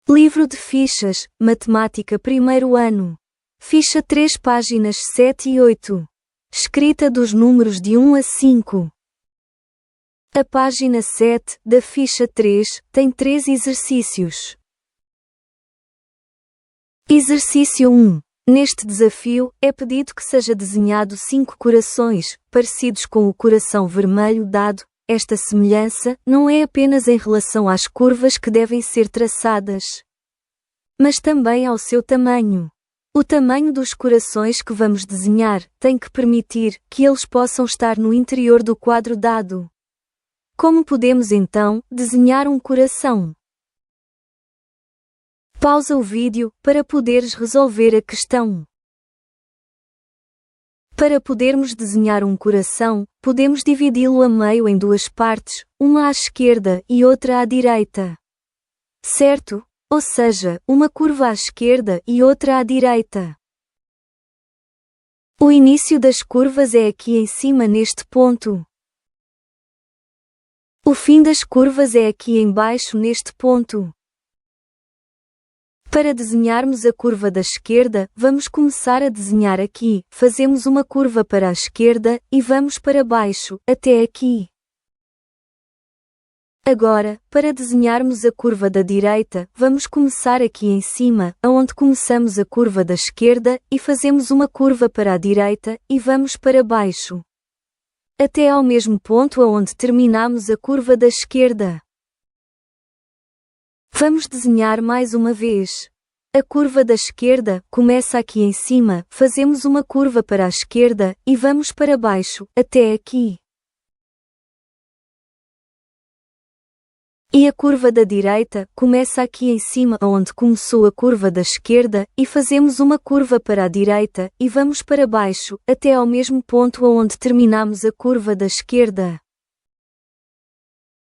Livro de fichas, Matemática primeiro ano. Ficha 3 páginas 7 e 8. Escrita dos números de 1 a 5. A página 7, da ficha 3, tem 3 exercícios. Exercício 1. Neste desafio, é pedido que seja desenhado 5 corações, parecidos com o coração vermelho dado. Esta semelhança não é apenas em relação às curvas que devem ser traçadas, mas também ao seu tamanho. O tamanho dos corações que vamos desenhar tem que permitir que eles possam estar no interior do quadro dado. Como podemos então desenhar um coração? Pausa o vídeo para poderes resolver a questão. Para podermos desenhar um coração, podemos dividi-lo a meio em 2 partes, uma à esquerda e outra à direita. Certo? Ou seja, uma curva à esquerda e outra à direita. O início das curvas é aqui em cima neste ponto. O fim das curvas é aqui em baixo neste ponto. Para desenharmos a curva da esquerda, vamos começar a desenhar aqui, fazemos uma curva para a esquerda e vamos para baixo, até aqui. Agora, para desenharmos a curva da direita, vamos começar aqui em cima, aonde começamos a curva da esquerda, e fazemos uma curva para a direita, e vamos para baixo, até ao mesmo ponto aonde terminamos a curva da esquerda. Vamos desenhar mais uma vez. A curva da esquerda começa aqui em cima, fazemos uma curva para a esquerda, e vamos para baixo, até aqui. E a curva da direita começa aqui em cima onde começou a curva da esquerda, e fazemos uma curva para a direita, e vamos para baixo, até ao mesmo ponto onde terminamos a curva da esquerda.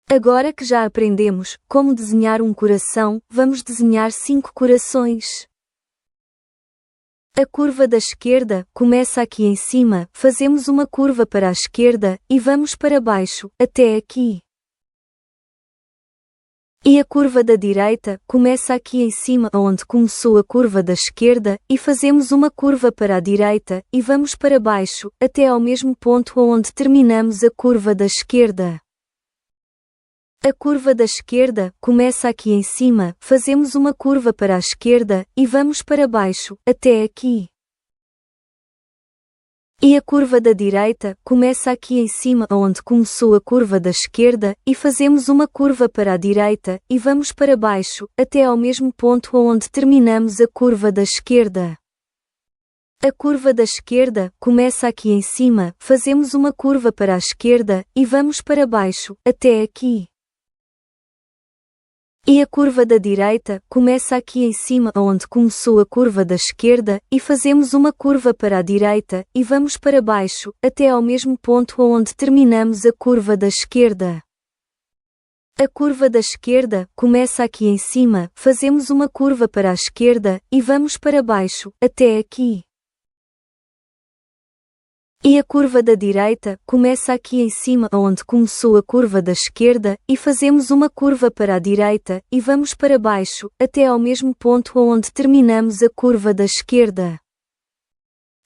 Agora que já aprendemos como desenhar um coração, vamos desenhar 5 corações. A curva da esquerda começa aqui em cima, fazemos uma curva para a esquerda, e vamos para baixo, até aqui. E a curva da direita começa aqui em cima onde começou a curva da esquerda, e fazemos uma curva para a direita, e vamos para baixo, até ao mesmo ponto onde terminamos a curva da esquerda. A curva da esquerda começa aqui em cima, fazemos uma curva para a esquerda, e vamos para baixo, até aqui. E a curva da direita começa aqui em cima onde começou a curva da esquerda, e fazemos uma curva para a direita, e vamos para baixo, até ao mesmo ponto onde terminamos a curva da esquerda. A curva da esquerda começa aqui em cima, fazemos uma curva para a esquerda, e vamos para baixo, até aqui. E a curva da direita começa aqui em cima onde começou a curva da esquerda, e fazemos uma curva para a direita, e vamos para baixo, até ao mesmo ponto onde terminamos a curva da esquerda. A curva da esquerda começa aqui em cima, fazemos uma curva para a esquerda, e vamos para baixo, até aqui. E a curva da direita começa aqui em cima onde começou a curva da esquerda, e fazemos uma curva para a direita, e vamos para baixo, até ao mesmo ponto onde terminamos a curva da esquerda.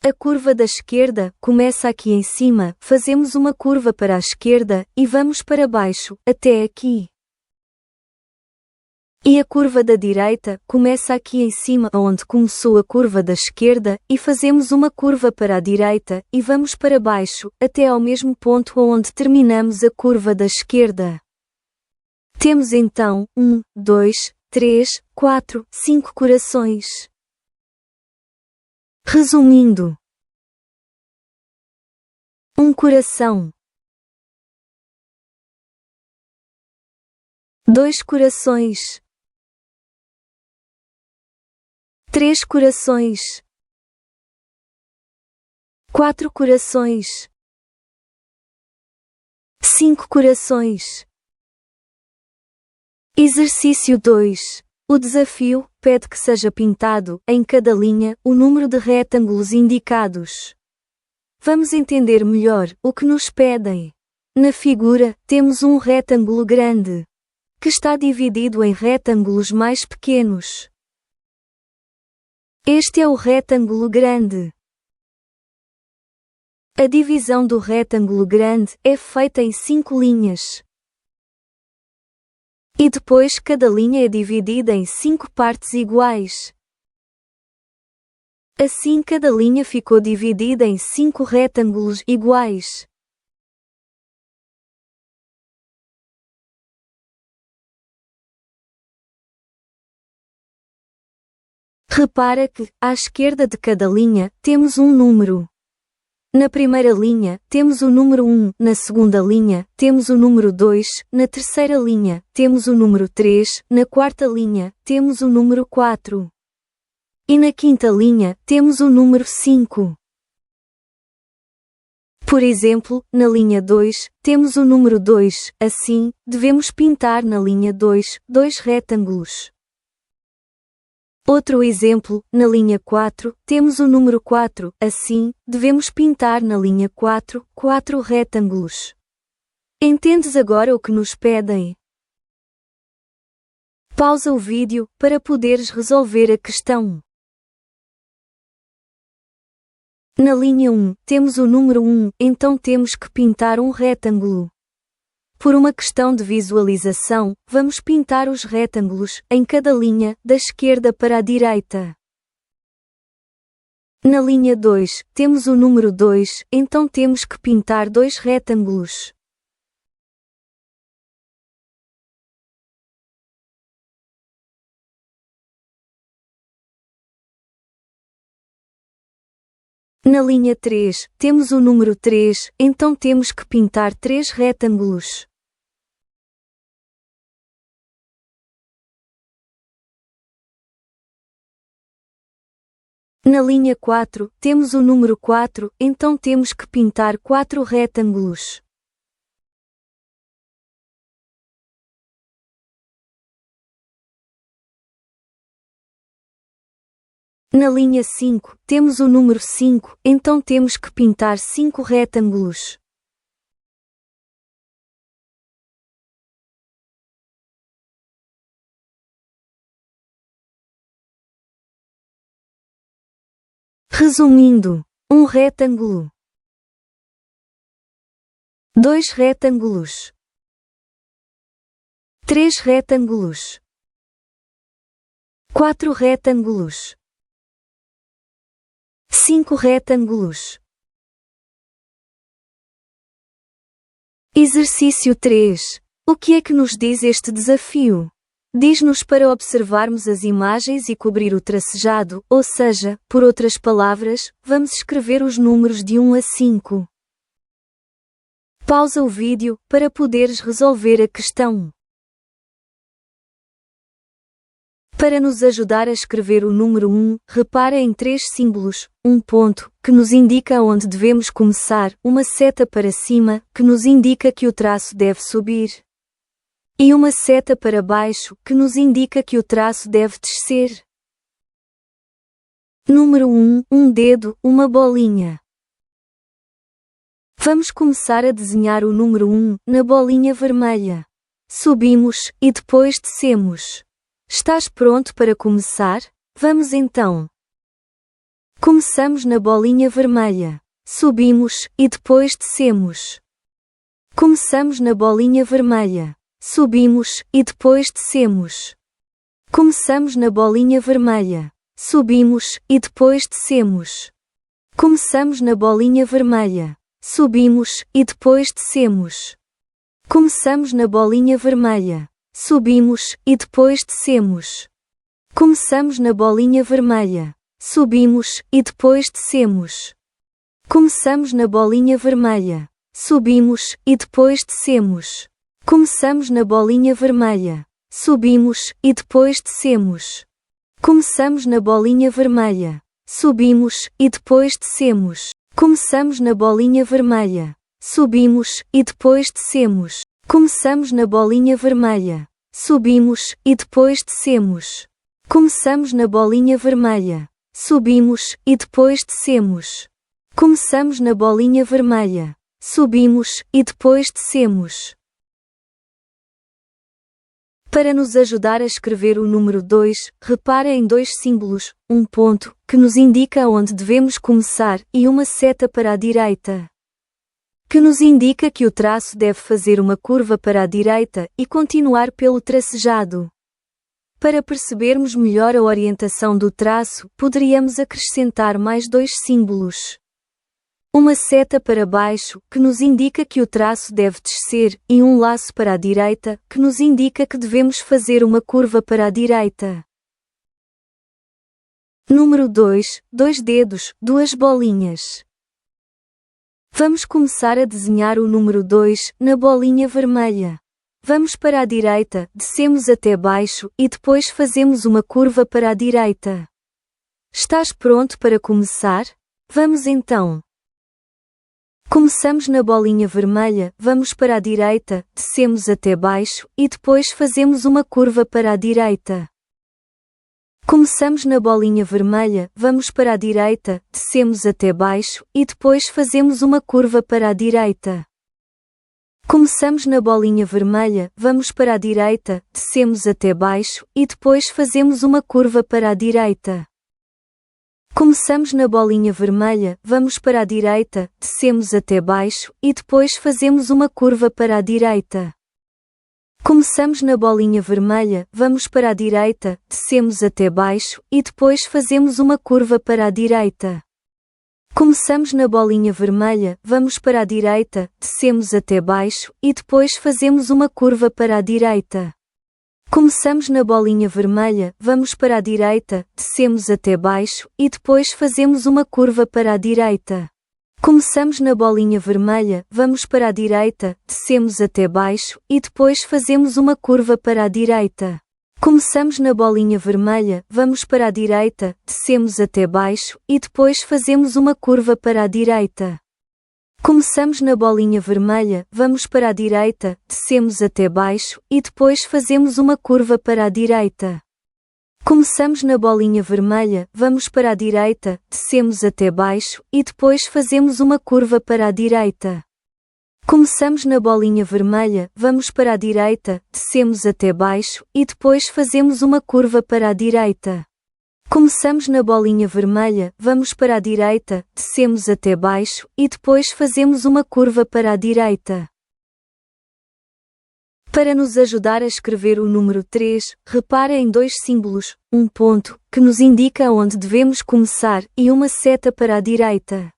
A curva da esquerda começa aqui em cima, fazemos uma curva para a esquerda, e vamos para baixo, até aqui. E a curva da direita começa aqui em cima onde começou a curva da esquerda, e fazemos uma curva para a direita, e vamos para baixo, até ao mesmo ponto onde terminamos a curva da esquerda. Temos então 1, 2, 3, 4, 5 corações. Resumindo: um coração, 2 corações, 3 corações, 4 corações, 5 corações. Exercício 2. O desafio pede que seja pintado, em cada linha, o número de retângulos indicados. Vamos entender melhor o que nos pedem. Na figura, temos um retângulo grande, que está dividido em retângulos mais pequenos. Este é o retângulo grande. A divisão do retângulo grande é feita em 5 linhas. E depois cada linha é dividida em 5 partes iguais. Assim cada linha ficou dividida em 5 retângulos iguais. Repara que, à esquerda de cada linha, temos um número. Na primeira linha, temos o número 1, na segunda linha, temos o número 2, na terceira linha, temos o número 3, na quarta linha, temos o número 4. E na quinta linha, temos o número 5. Por exemplo, na linha 2, temos o número 2, assim, devemos pintar na linha 2, 2 retângulos. Outro exemplo, na linha 4, temos o número 4, assim, devemos pintar na linha 4, 4 retângulos. Entendes agora o que nos pedem? Pausa o vídeo, para poderes resolver a questão. Na linha 1, temos o número 1, então temos que pintar um retângulo. Por uma questão de visualização, vamos pintar os retângulos, em cada linha, da esquerda para a direita. Na linha 2, temos o número 2, então temos que pintar 2 retângulos. Na linha 3, temos o número 3, então temos que pintar 3 retângulos. Na linha 4, temos o número 4, então temos que pintar 4 retângulos. Na linha 5, temos o número 5, então temos que pintar 5 retângulos. Resumindo, um retângulo, 2 retângulos, 3 retângulos, 4 retângulos, 5 retângulos. Exercício 3. O que é que nos diz este desafio? Diz-nos para observarmos as imagens e cobrir o tracejado, ou seja, por outras palavras, vamos escrever os números de 1 a 5. Pausa o vídeo, para poderes resolver a questão. Para nos ajudar a escrever o número 1, repara em 3 símbolos: um ponto, que nos indica onde devemos começar, uma seta para cima, que nos indica que o traço deve subir, e uma seta para baixo, que nos indica que o traço deve descer. Número 1, um dedo, uma bolinha. Vamos começar a desenhar o número 1, na bolinha vermelha. Subimos, e depois descemos. Estás pronto para começar? Vamos então. Começamos na bolinha vermelha. Subimos, e depois descemos. Começamos na bolinha vermelha. Subimos, e depois descemos. Começamos na bolinha vermelha. Subimos, e depois descemos. Começamos na bolinha vermelha. Subimos, e depois descemos. Começamos na bolinha vermelha. Subimos, e depois descemos. Começamos na bolinha vermelha. Subimos, e depois descemos. Começamos na bolinha vermelha. Subimos, e depois descemos. Começamos na bolinha vermelha. Subimos, e depois descemos. Começamos na bolinha vermelha. Subimos, e depois descemos. Começamos na bolinha vermelha. Subimos, e depois descemos. Começamos na bolinha vermelha. Subimos, e depois descemos. Começamos na bolinha vermelha. Subimos, e depois descemos. Começamos na bolinha vermelha. Subimos, e depois descemos. Para nos ajudar a escrever o número 2, repare em dois símbolos, um ponto, que nos indica onde devemos começar, e uma seta para a direita, que nos indica que o traço deve fazer uma curva para a direita e continuar pelo tracejado. Para percebermos melhor a orientação do traço, poderíamos acrescentar mais dois símbolos. Uma seta para baixo, que nos indica que o traço deve descer, e um laço para a direita, que nos indica que devemos fazer uma curva para a direita. Número 2, dois dedos, duas bolinhas. Vamos começar a desenhar o número 2 na bolinha vermelha. Vamos para a direita, descemos até baixo e depois fazemos uma curva para a direita. Estás pronto para começar? Vamos então. Começamos na bolinha vermelha, vamos para a direita, descemos até baixo e depois fazemos uma curva para a direita. Começamos na bolinha vermelha, vamos para a direita, descemos até baixo e depois fazemos uma curva para a direita. Começamos na bolinha vermelha, vamos para a direita, descemos até baixo e depois fazemos uma curva para a direita. Começamos na bolinha vermelha, vamos para a direita, descemos até baixo e depois fazemos uma curva para a direita. Começamos na bolinha vermelha, vamos para a direita, descemos até baixo e depois fazemos uma curva para a direita. Começamos na bolinha vermelha, vamos para a direita, descemos até baixo e depois fazemos uma curva para a direita. Começamos na bolinha vermelha, vamos para a direita, descemos até baixo e depois fazemos uma curva para a direita. Começamos na bolinha vermelha, vamos para a direita, descemos até baixo e depois fazemos uma curva para a direita. Começamos na bolinha vermelha, vamos para a direita, descemos até baixo e depois fazemos uma curva para a direita. Começamos na bolinha vermelha, vamos para a direita, descemos até baixo e depois fazemos uma curva para a direita. Começamos na bolinha vermelha, vamos para a direita, descemos até baixo e depois fazemos uma curva para a direita. Começamos na bolinha vermelha, vamos para a direita, descemos até baixo e depois fazemos uma curva para a direita. Começamos na bolinha vermelha, vamos para a direita, descemos até baixo e depois fazemos uma curva para a direita. Para nos ajudar a escrever o número 3, repare em dois símbolos, um ponto, que nos indica onde devemos começar, e uma seta para a direita,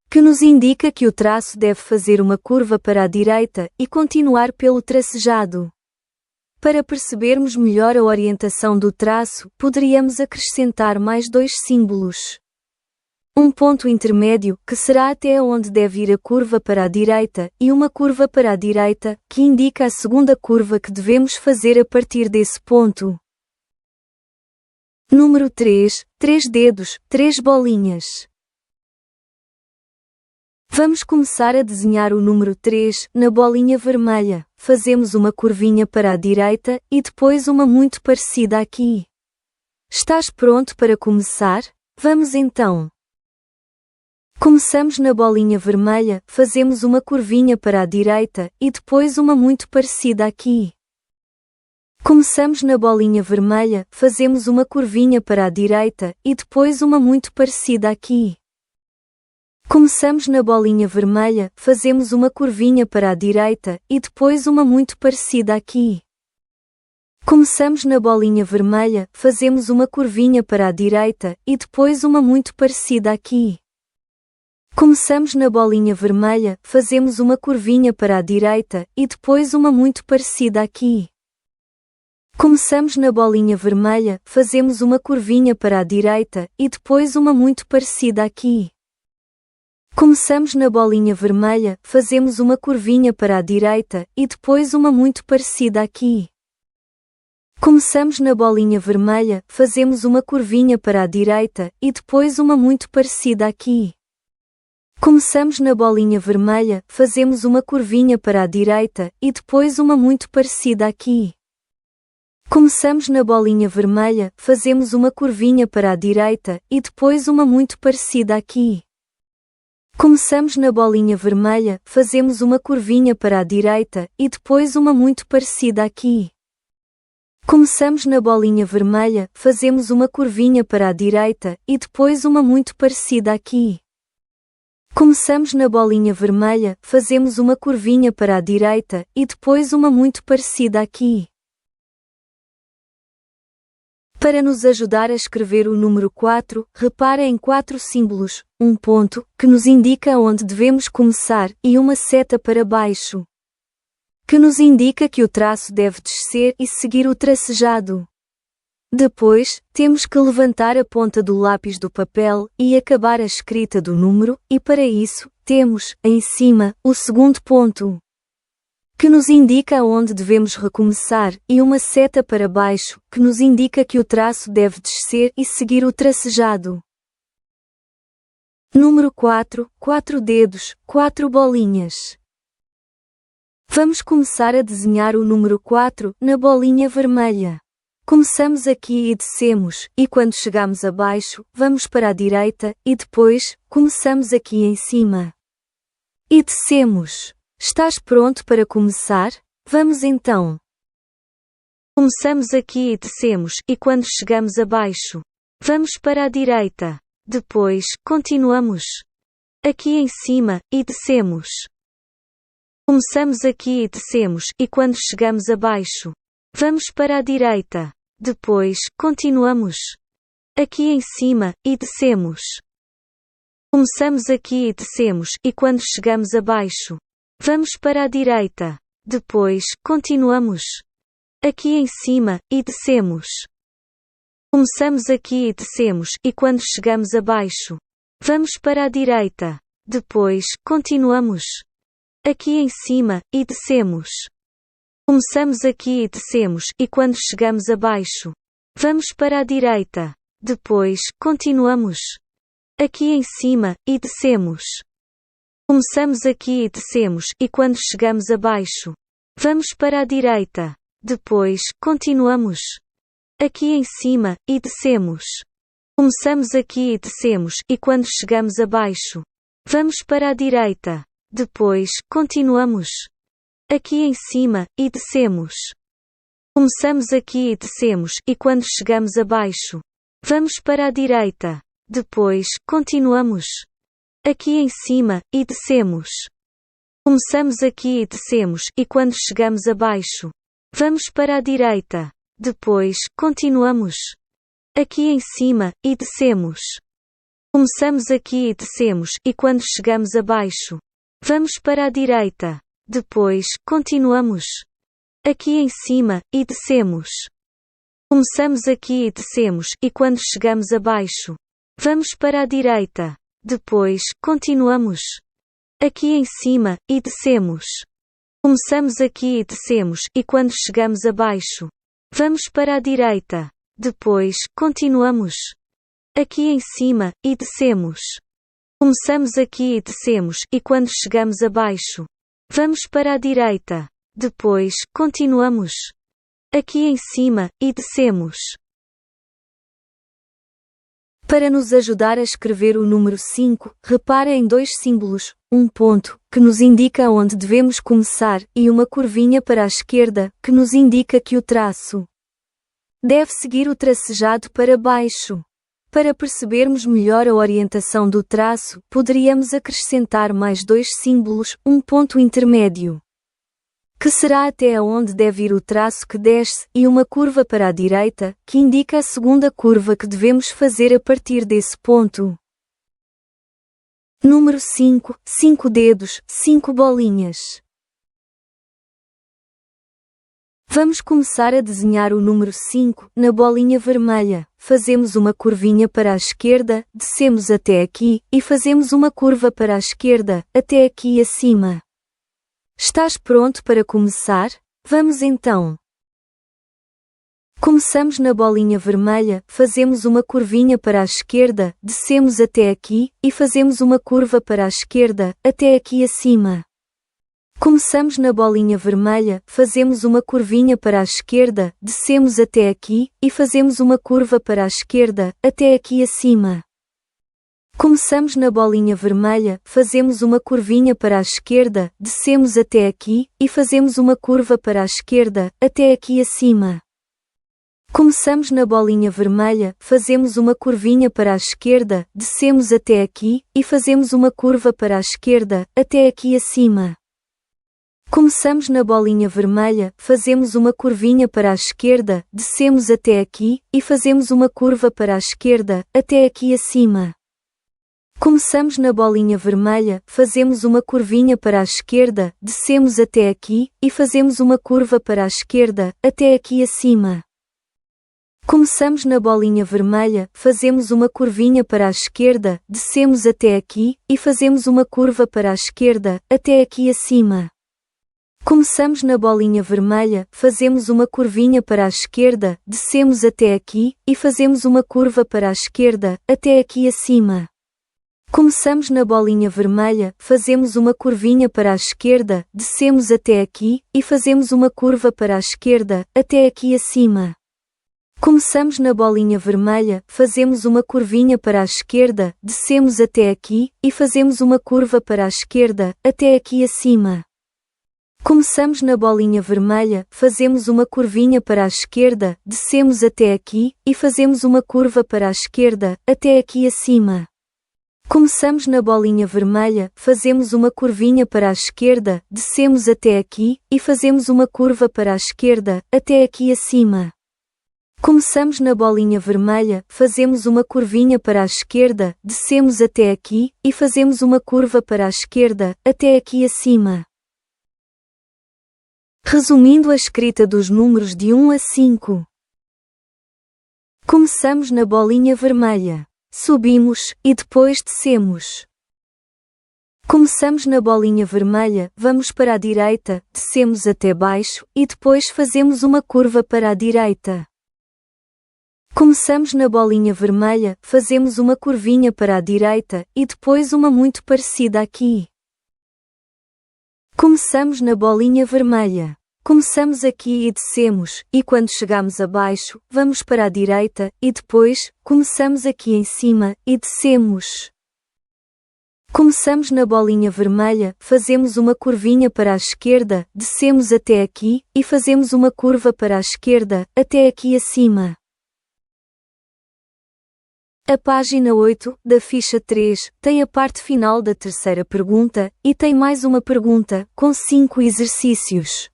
que nos indica que o traço deve fazer uma curva para a direita e continuar pelo tracejado. Para percebermos melhor a orientação do traço, poderíamos acrescentar mais dois símbolos. Um ponto intermédio, que será até onde deve ir a curva para a direita, e uma curva para a direita, que indica a segunda curva que devemos fazer a partir desse ponto. Número 3, três dedos, três bolinhas. Vamos começar a desenhar o número 3 na bolinha vermelha. Fazemos uma curvinha para a direita e depois uma muito parecida aqui. Estás pronto para começar? Vamos então. Começamos na bolinha vermelha, fazemos uma curvinha para a direita e depois uma muito parecida aqui. Começamos na bolinha vermelha, fazemos uma curvinha para a direita e depois uma muito parecida aqui. Começamos na bolinha vermelha, fazemos uma curvinha para a direita e depois uma muito parecida aqui. Começamos na bolinha vermelha, fazemos uma curvinha para a direita e depois uma muito parecida aqui. Começamos na bolinha vermelha, fazemos uma curvinha para a direita e depois uma muito parecida aqui. Começamos na bolinha vermelha, fazemos uma curvinha para a direita e depois uma muito parecida aqui. Começamos na bolinha vermelha, fazemos uma curvinha para a direita e depois uma muito parecida aqui. Começamos na bolinha vermelha, fazemos uma curvinha para a direita e depois uma muito parecida aqui. Começamos na bolinha vermelha, fazemos uma curvinha para a direita e depois uma muito parecida aqui. Começamos na bolinha vermelha, fazemos uma curvinha para a direita e depois uma muito parecida aqui. Começamos na bolinha vermelha, fazemos uma curvinha para a direita e depois uma muito parecida aqui. Começamos na bolinha vermelha, fazemos uma curvinha para a direita, e depois uma muito parecida aqui. Começamos na bolinha vermelha, fazemos uma curvinha para a direita, e depois uma muito parecida aqui. Para nos ajudar a escrever o número 4, repara em 4 símbolos, um ponto, que nos indica onde devemos começar, e uma seta para baixo, que nos indica que o traço deve descer e seguir o tracejado. Depois, temos que levantar a ponta do lápis do papel e acabar a escrita do número, e para isso, temos, em cima, o segundo ponto, que nos indica onde devemos recomeçar, e uma seta para baixo, que nos indica que o traço deve descer e seguir o tracejado. Número 4, 4 dedos, 4 bolinhas. Vamos começar a desenhar o número 4 na bolinha vermelha. Começamos aqui e descemos, e quando chegamos abaixo, vamos para a direita, e depois, começamos aqui em cima. E descemos. Estás pronto para começar? Vamos então. Começamos aqui e descemos, e quando chegamos abaixo, vamos para a direita. Depois, continuamos aqui em cima, e descemos. Começamos aqui e descemos, e quando chegamos abaixo, vamos para a direita. Depois, continuamos aqui em cima, e descemos. Começamos aqui e descemos, e quando chegamos abaixo, vamos para a direita. Depois, continuamos aqui em cima, e descemos. Começamos aqui e descemos, e quando chegamos abaixo, vamos para a direita. Depois, continuamos aqui em cima, e descemos. Começamos aqui e descemos, e quando chegamos abaixo, vamos para a direita. Depois, continuamos aqui em cima, e descemos. Começamos aqui e descemos, e quando chegamos abaixo, vamos para a direita. Depois, continuamos aqui em cima, e descemos. Começamos aqui e descemos, e quando chegamos abaixo, vamos para a direita. Depois, continuamos aqui em cima, e descemos. Começamos aqui e descemos, e quando chegamos abaixo, vamos para a direita. Depois, continuamos aqui em cima, e descemos. Começamos aqui e descemos, e quando chegamos abaixo, vamos para a direita. Depois, continuamos aqui em cima, e descemos. Começamos aqui e descemos, e quando chegamos abaixo, vamos para a direita. Depois, continuamos aqui em cima, e descemos. Começamos aqui e descemos, e quando chegamos abaixo, vamos para a direita. Depois, continuamos aqui em cima, e descemos. Começamos aqui e descemos, e quando chegamos abaixo, vamos para a direita. Depois, continuamos aqui em cima, e descemos. Começamos aqui e descemos, e quando chegamos abaixo, vamos para a direita. Depois, continuamos aqui em cima, e descemos. Para nos ajudar a escrever o número 5, repara em 2 símbolos, um ponto, que nos indica onde devemos começar, e uma curvinha para a esquerda, que nos indica que o traço deve seguir o tracejado para baixo. Para percebermos melhor a orientação do traço, poderíamos acrescentar mais 2 símbolos, um ponto intermédio, que será até onde deve ir o traço que desce, e uma curva para a direita, que indica a segunda curva que devemos fazer a partir desse ponto. Número 5, 5 dedos, 5 bolinhas. Vamos começar a desenhar o número 5 na bolinha vermelha. Fazemos uma curvinha para a esquerda, descemos até aqui, e fazemos uma curva para a esquerda, até aqui acima. Estás pronto para começar? Vamos então. Começamos na bolinha vermelha, fazemos uma curvinha para a esquerda, descemos até aqui, e fazemos uma curva para a esquerda, até aqui acima. Começamos na bolinha vermelha, fazemos uma curvinha para a esquerda, descemos até aqui, e fazemos uma curva para a esquerda, até aqui acima. Começamos na bolinha vermelha, fazemos uma curvinha para a esquerda, descemos até aqui, e fazemos uma curva para a esquerda, até aqui acima. Começamos na bolinha vermelha, fazemos uma curvinha para a esquerda, descemos até aqui, e fazemos uma curva para a esquerda, até aqui acima. Começamos na bolinha vermelha, fazemos uma curvinha para a esquerda, descemos até aqui, e fazemos uma curva para a esquerda, até aqui acima. Começamos na bolinha vermelha, fazemos uma curvinha para a esquerda, descemos até aqui, e fazemos uma curva para a esquerda, até aqui acima. Começamos na bolinha vermelha, fazemos uma curvinha para a esquerda, descemos até aqui, e fazemos uma curva para a esquerda, até aqui acima. Começamos na bolinha vermelha, fazemos uma curvinha para a esquerda, descemos até aqui, e fazemos uma curva para a esquerda, até aqui acima. Começamos na bolinha vermelha, fazemos uma curvinha para a esquerda, descemos até aqui, e fazemos uma curva para a esquerda, até aqui acima. Começamos na bolinha vermelha, fazemos uma curvinha para a esquerda, descemos até aqui, e fazemos uma curva para a esquerda, até aqui acima. Começamos na bolinha vermelha, fazemos uma curvinha para a esquerda, descemos até aqui, e fazemos uma curva para a esquerda, até aqui acima. Começamos na bolinha vermelha, fazemos uma curvinha para a esquerda, descemos até aqui, e fazemos uma curva para a esquerda, até aqui acima. Começamos na bolinha vermelha, fazemos uma curvinha para a esquerda, descemos até aqui, e fazemos uma curva para a esquerda, até aqui acima. Resumindo a escrita dos números de 1 a 5. Começamos na bolinha vermelha. Subimos, e depois descemos. Começamos na bolinha vermelha, vamos para a direita, descemos até baixo, e depois fazemos uma curva para a direita. Começamos na bolinha vermelha, fazemos uma curvinha para a direita, e depois uma muito parecida aqui. Começamos na bolinha vermelha. Começamos aqui e descemos, e quando chegamos abaixo, vamos para a direita, e depois, começamos aqui em cima, e descemos. Começamos na bolinha vermelha, fazemos uma curvinha para a esquerda, descemos até aqui, e fazemos uma curva para a esquerda, até aqui acima. A página 8, da ficha 3, tem a parte final da terceira pergunta, e tem mais uma pergunta, com 5 exercícios.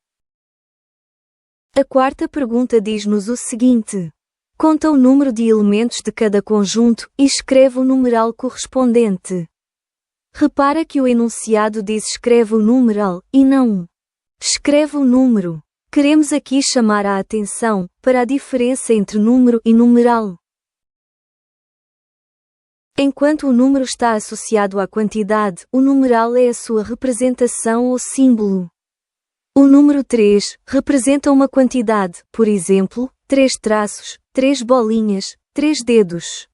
A quarta pergunta diz-nos o seguinte: conta o número de elementos de cada conjunto e escreve o numeral correspondente. Repara que o enunciado diz escreve o numeral, e não escreve o número. Queremos aqui chamar a atenção para a diferença entre número e numeral. Enquanto o número está associado à quantidade, o numeral é a sua representação ou símbolo. O número 3 representa uma quantidade, por exemplo, 3 traços, 3 bolinhas, 3 dedos,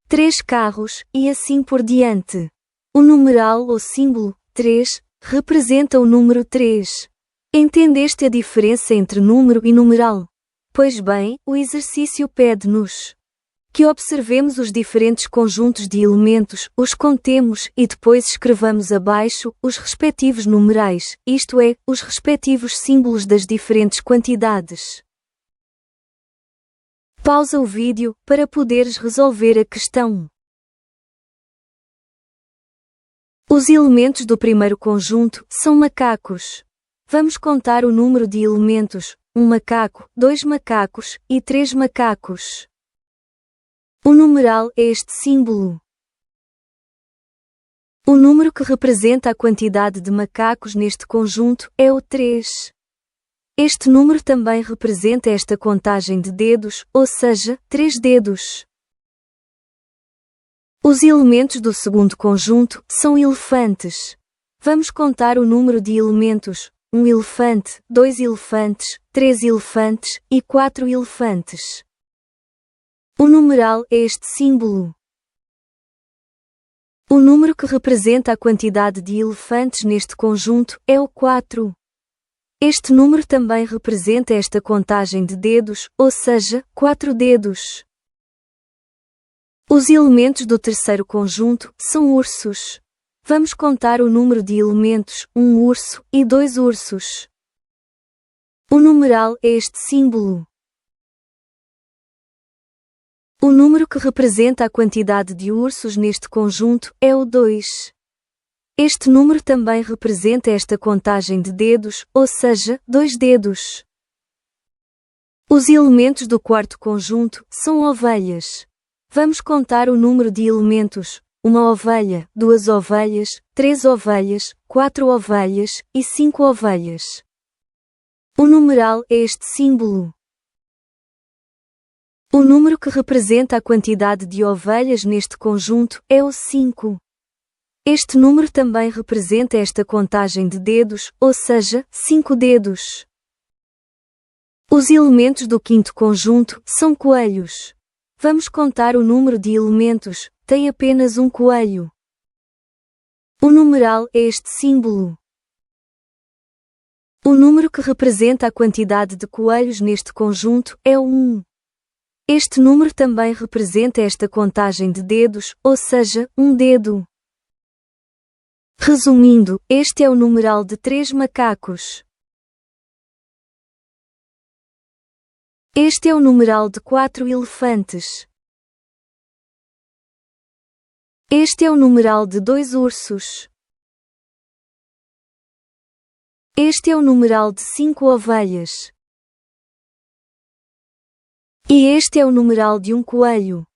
3 carros, e assim por diante. O numeral ou símbolo 3 representa o número 3. Entendeste a diferença entre número e numeral? Pois bem, o exercício pede-nos que observemos os diferentes conjuntos de elementos, os contemos e depois escrevamos abaixo os respectivos numerais, isto é, os respectivos símbolos das diferentes quantidades. Pausa o vídeo para poderes resolver a questão. Os elementos do primeiro conjunto são macacos. Vamos contar o número de elementos: 1 macaco, 2 macacos e 3 macacos. O numeral é este símbolo. O número que representa a quantidade de macacos neste conjunto é o 3. Este número também representa esta contagem de dedos, ou seja, 3 dedos. Os elementos do segundo conjunto são elefantes. Vamos contar o número de elementos: 1 elefante, 2 elefantes, 3 elefantes e 4 elefantes. O numeral é este símbolo. O número que representa a quantidade de elefantes neste conjunto é o 4. Este número também representa esta contagem de dedos, ou seja, 4 dedos. Os elementos do terceiro conjunto são ursos. Vamos contar o número de elementos: 1 urso e 2 ursos. O numeral é este símbolo. O número que representa a quantidade de ursos neste conjunto é o 2. Este número também representa esta contagem de dedos, ou seja, 2 dedos. Os elementos do quarto conjunto são ovelhas. Vamos contar o número de elementos: 1 ovelha, 2 ovelhas, 3 ovelhas, 4 ovelhas e 5 ovelhas. O numeral é este símbolo. O número que representa a quantidade de ovelhas neste conjunto é o 5. Este número também representa esta contagem de dedos, ou seja, 5 dedos. Os elementos do quinto conjunto são coelhos. Vamos contar o número de elementos: tem apenas um coelho. O numeral é este símbolo. O número que representa a quantidade de coelhos neste conjunto é o 1. Este número também representa esta contagem de dedos, ou seja, um dedo. Resumindo, este é o numeral de 3 macacos. Este é o numeral de 4 elefantes. Este é o numeral de 2 ursos. Este é o numeral de 5 ovelhas. E este é o numeral de um coelho.